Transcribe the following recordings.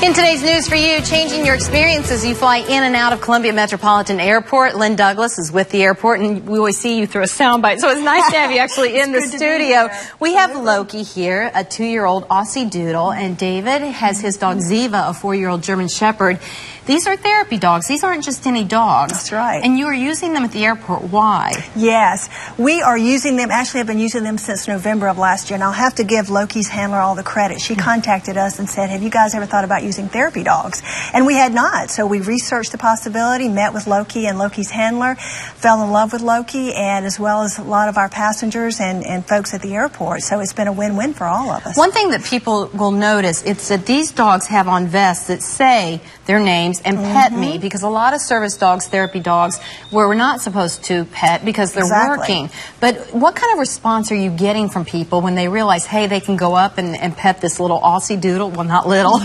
In today's news for you, changing your experience as you fly in and out of Columbia Metropolitan Airport. Lynn Douglas is with the airport, and we always see you through a soundbite, so it's nice to have you actually in the studio. We have Loki here, a 2-year-old Aussiedoodle, and David has his dog Ziva, a 4-year-old German Shepherd. These are therapy dogs. These aren't just any dogs. That's right. And you are using them at the airport. Why? Yes, we are using them. Actually, I've been using them since November of last year, and I'll have to give Loki's handler all the credit. She contacted us and said, have you guys ever thought about using therapy dogs? And we had not. So we researched the possibility, met with Loki and Loki's handler, fell in love with Loki, and as well as a lot of our passengers and folks at the airport. So it's been a win-win for all of us. One thing that people will notice, it's that these dogs have on vests that say their names and pet me, because a lot of service dogs, therapy dogs, we're not supposed to pet because they're working. But what kind of response are you getting from people when they realize, hey, they can go up and pet this little Aussiedoodle? Well, not little.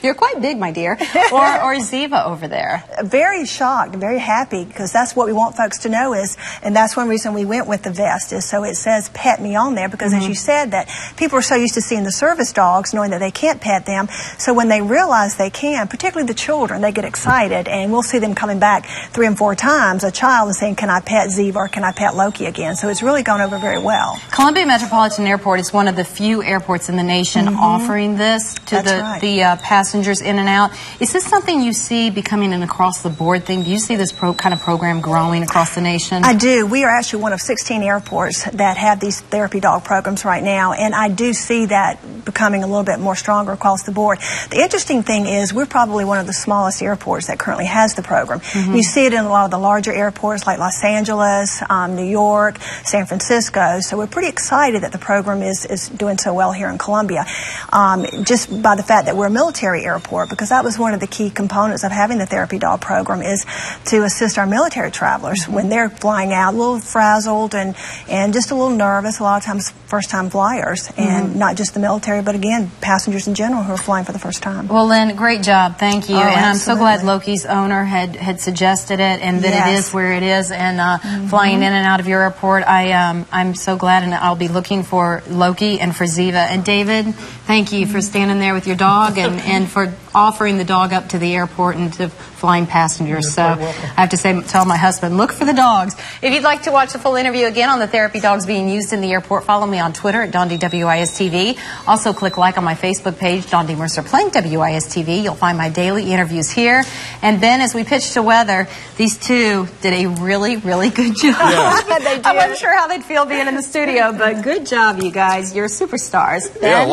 You're quite big, my dear. Or Ziva over there. Very shocked, very happy, because that's what we want folks to know is, and that's one reason we went with the vest, is so it says pet me on there, because as you said, that people are so used to seeing the service dogs, knowing that they can't pet them, so when they realize they can, particularly the children, they get excited, and we'll see them coming back 3 and 4 times, a child, and saying, can I pet Ziva or can I pet Loki again? So it's really gone over very well. Columbia Metropolitan Airport is one of the few airports in the nation offering this to the passengers in and out. Is this something you see becoming an across-the-board thing? Do you see this kind of program growing across the nation? I do. We are actually one of 16 airports that have these therapy dog programs right now, and I do see that becoming a little bit more stronger across the board. The interesting thing is we're probably one of the smallest airports that currently has the program. You see it in a lot of the larger airports like Los Angeles, New York, San Francisco, so we're pretty excited that the program is doing so well here in Columbia, just by the fact that we're a military airport, because that was one of the key components of having the therapy dog program, is to assist our military travelers when they're flying out a little frazzled and just a little nervous, a lot of times first-time flyers, and not just the military, but again, passengers in general who are flying for the first time. Well, Lynn, great job. Thank you. Oh, and I'm so glad Loki's owner had suggested it, and that it is where it is, and flying in and out of your airport. I'm so glad, and I'll be looking for Loki and for Ziva. And David, thank you for standing there with your dog and for offering the dog up to the airport and to flying passengers. So I have to tell my husband, look for the dogs. If you'd like to watch the full interview again on the therapy dogs being used in the airport, follow me on Twitter at Dawndy WISTV. Also click like on my Facebook page, Dawndy Mercer Plank WISTV. You'll find my daily interviews here. And Ben, as we pitched to weather, these two did a really, really good job. Yeah. They did. I wasn't sure how they'd feel being in the studio, but good job, you guys. You're superstars. Ben?